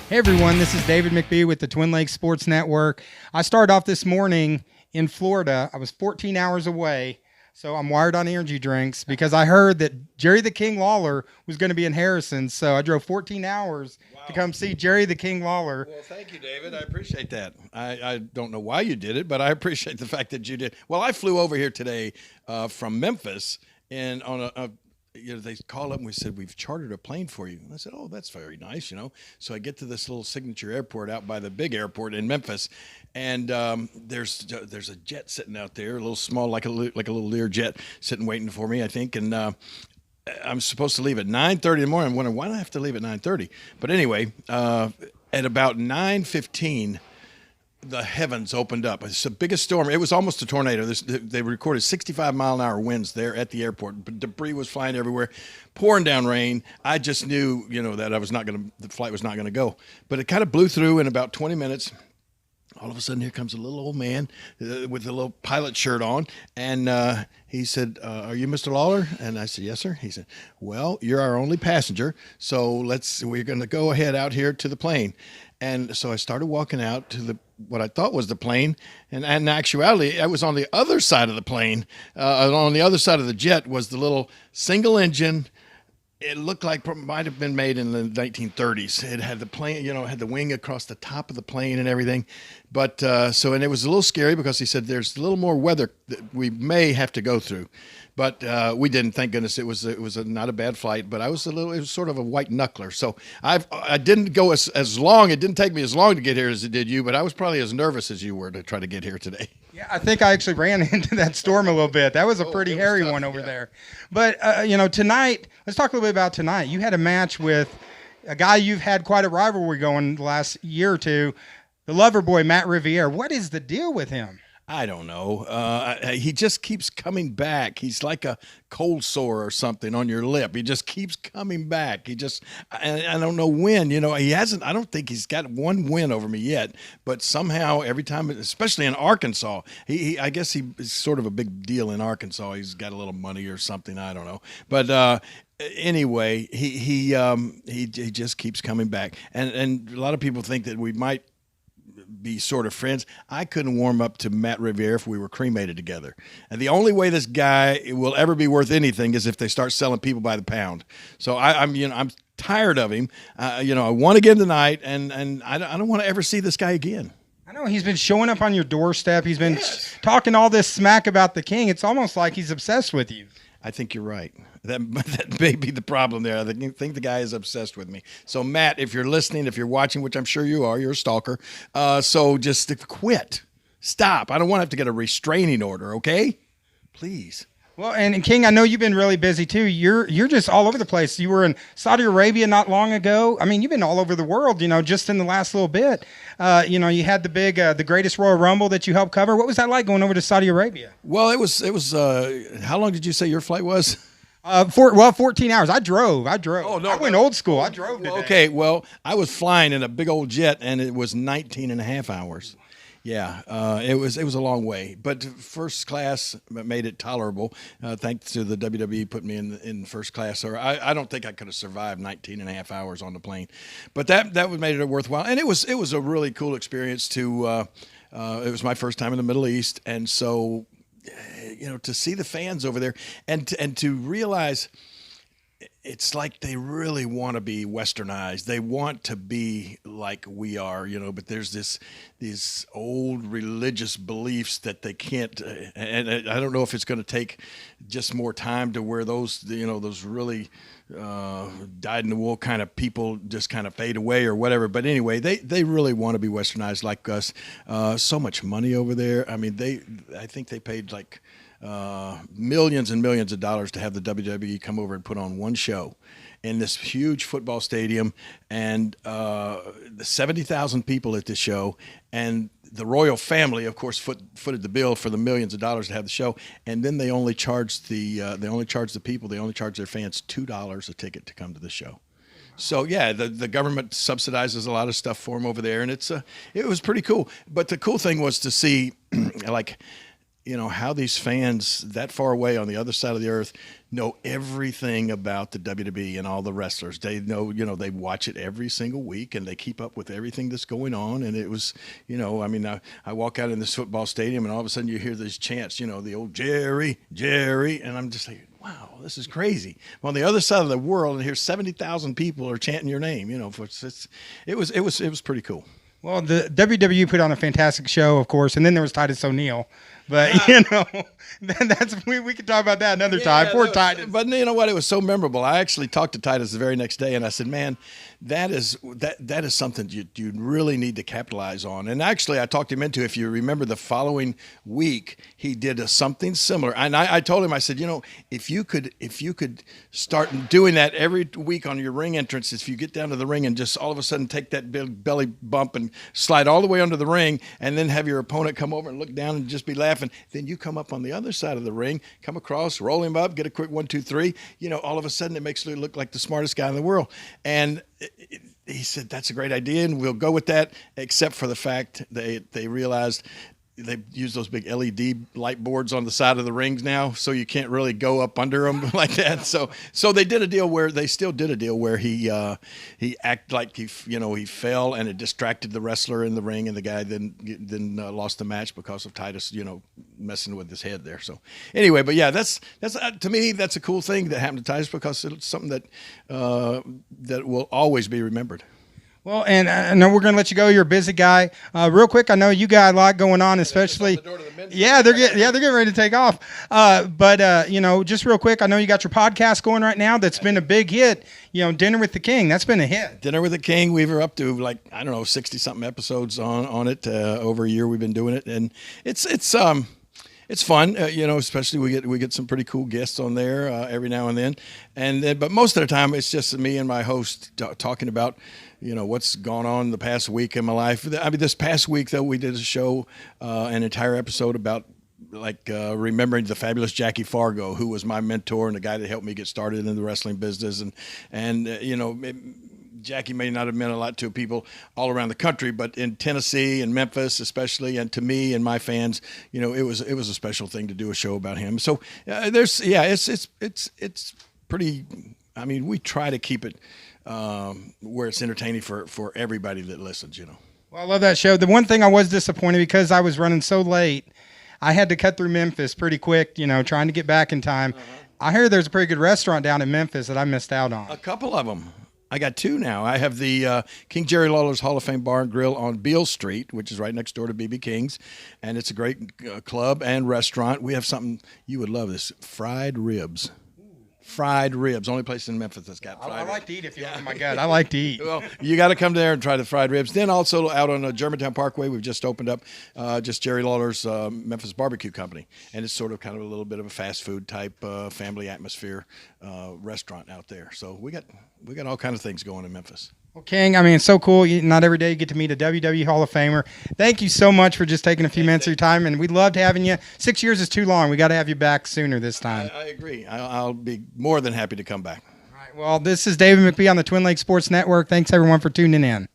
Hey everyone, this is David McBee with the Twin Lakes Sports Network. I started off this morning in Florida. I was 14 hours away, so I'm wired on energy drinks because I heard that Jerry the King Lawler was going to be in Harrison. So I drove 14 hours to come see Jerry the King Lawler. Well, thank you, David. I appreciate that. I don't know why you did it, but I appreciate the fact that you did. Well, I flew over here today from Memphis, and on they called up and we said, we've chartered a plane for you. And I said, oh, that's very nice, So I get to this little signature airport out by the big airport in Memphis, and there's a jet sitting out there, a little small, like a little Lear jet sitting waiting for me, I think. And I'm supposed to leave at 9:30 in the morning. I'm wondering, why do I have to leave at 9:30? But anyway, at about 9:15, the heavens opened up. It's the biggest storm. It was almost a tornado. They recorded 65-mile-an-hour winds there at the airport. Debris was flying everywhere, pouring down rain. I just knew, that the flight was not going to go. But it kind of blew through in about 20 minutes. All of a sudden, here comes a little old man with a little pilot shirt on, and he said, "Are you Mr. Lawler?" And I said, "Yes, sir." He said, "Well, you're our only passenger, so we're going to go ahead out here to the plane." And so I started walking out to what I thought was the plane, and in actuality, I was on the other side of the plane. On the other side of the jet was the little single engine. It looked like it might have been made in the 1930s. It had the plane, it had the wing across the top of the plane and everything. But and it was a little scary because he said there's a little more weather that we may have to go through. But we didn't, thank goodness. It was not a bad flight, but it was sort of a white knuckler. So I didn't go as long. It didn't take me as long to get here as it did you, but I was probably as nervous as you were to try to get here today. Yeah, I think I actually ran into that storm a little bit. That was a pretty hairy one over there. But, tonight, let's talk a little bit about tonight. You had a match with a guy you've had quite a rivalry going the last year or two, the lover boy, Matt Riviere. What is the deal with him? I don't know. He just keeps coming back. He's like a cold sore or something on your lip. He just keeps coming back. I don't know when. He hasn't. I don't think he's got one win over me yet. But somehow, every time, especially in Arkansas, I guess he is sort of a big deal in Arkansas. He's got a little money or something. I don't know. But anyway, he just keeps coming back, and a lot of people think that we might be sort of friends. I couldn't warm up to Matt Riviere if we were cremated together. And the only way this guy will ever be worth anything is if they start selling people by the pound. So I'm tired of him. I won again tonight, and I don't want to ever see this guy again. I know he's been showing up on your doorstep. He's been talking all this smack about the King. It's almost like he's obsessed with you. I think you're right. That may be the problem there. I think the guy is obsessed with me. So, Matt, if you're listening, if you're watching, which I'm sure you are, you're a stalker. So just quit. Stop. I don't want to have to get a restraining order, okay? Please. Well, and King, I know you've been really busy too. You're just all over the place. You were in Saudi Arabia not long ago. I mean, you've been all over the world, just in the last little bit. You had the big, the Greatest Royal Rumble that you helped cover. What was that like going over to Saudi Arabia? Well, it was. How long did you say your flight was? 14 hours. I drove. Oh, no. I went old school. I drove today. Okay, well, I was flying in a big old jet, and it was 19 and a half hours. Yeah, it was a long way, but first class made it tolerable. Thanks to the WWE putting me in first class. Or I don't think I could have survived 19 and a half hours on the plane, but that made it worthwhile. And it was a really cool experience to. It was my first time in the Middle East, and so to see the fans over there and to realize. It's like they really want to be westernized. They want to be like we are, but there's these old religious beliefs that they can't, and I don't know if it's going to take just more time to where those really dyed-in-the-wool kind of people just kind of fade away or whatever. But anyway, they really want to be westernized like us. So much money over there. I mean, I think they paid like millions and millions of dollars to have the WWE come over and put on one show in this huge football stadium, and 70,000 people at this show, and the royal family, of course, footed the bill for the millions of dollars to have the show, and then they only charged the people, they only charged their fans $2 a ticket to come to the show. So yeah, the government subsidizes a lot of stuff for them over there, and it was pretty cool. But the cool thing was to see, like, how these fans that far away on the other side of the earth know everything about the WWE and all the wrestlers. They know, they watch it every single week and they keep up with everything that's going on. And it was, I walk out in this football stadium and all of a sudden you hear these chants, the old Jerry, Jerry. And I'm just like, wow, this is crazy. Well, on the other side of the world, and here 70,000 people are chanting your name, it was pretty cool. Well, the WWE put on a fantastic show, of course, and then there was Titus ONeil. But, we could talk about that another time. Poor Titus. But you know what? It was so memorable. I actually talked to Titus the very next day, and I said, man, that is something you really need to capitalize on. And actually, I talked him into, if you remember, the following week, he did something similar. And I told him, I said, if you could start doing that every week on your ring entrance, if you get down to the ring and just all of a sudden take that big belly bump and slide all the way under the ring, and then have your opponent come over and look down and just be laughing, then you come up on the other side of the ring, come across, roll him up, get a quick 1, 2, 3. All of a sudden it makes you look like the smartest guy in the world. And he said, that's a great idea, and we'll go with that, except for the fact they realized they use those big LED light boards on the side of the rings now, so you can't really go up under them like that. So they did a deal where he acted like he fell and it distracted the wrestler in the ring, and the guy then lost the match because of Titus messing with his head there. So anyway, but yeah, that's to me that's a cool thing that happened to Titus, because it's something that will always be remembered. Well, and I know we're going to let you go. You're a busy guy. Real quick, I know you got a lot going on, especially. They're getting ready to take off. But just real quick, I know you got your podcast going right now. That's been a big hit. Dinner with the King. That's been a hit. Dinner with the King. We were up to 60 something episodes on it. Over a year we've been doing it, and it's fun, especially we get some pretty cool guests on there every now and then, but most of the time it's just me and my host talking about what's gone on the past week in my life. I mean, this past week though, we did a show, an entire episode about remembering the fabulous Jackie Fargo, who was my mentor and the guy that helped me get started in the wrestling business, and Jackie may not have meant a lot to people all around the country, but in Tennessee and Memphis especially, and to me and my fans, it was a special thing to do a show about him. So it's pretty. I mean, we try to keep it where it's entertaining for everybody that listens. Well, I love that show. The one thing I was disappointed, because I was running so late, I had to cut through Memphis pretty quick. Trying to get back in time. I hear there's a pretty good restaurant down in Memphis that I missed out on. A couple of them. I got 2 now. I have the King Jerry Lawler's Hall of Fame Bar and Grill on Beale Street, which is right next door to BB King's, and it's a great club and restaurant. We have something you would love, this fried ribs. Fried ribs, only place in Memphis that's got fried ribs. I like to eat, if you look at my gut. I like to eat. Well, you got to come there and try the fried ribs. Then also out on Germantown Parkway, we've just opened up just Jerry Lawler's Memphis Barbecue Company, and it's sort of kind of a little bit of a fast food type family atmosphere restaurant out there. So we got all kinds of things going in Memphis. Well, King, I mean, it's so cool. Not every day you get to meet a WWE Hall of Famer. Thank you so much for just taking a few minutes of your time, and we loved having you. 6 years is too long. We got to have you back sooner this time. I agree. I'll be more than happy to come back. All right. Well, this is David McBee on the Twin Lakes Sports Network. Thanks, everyone, for tuning in.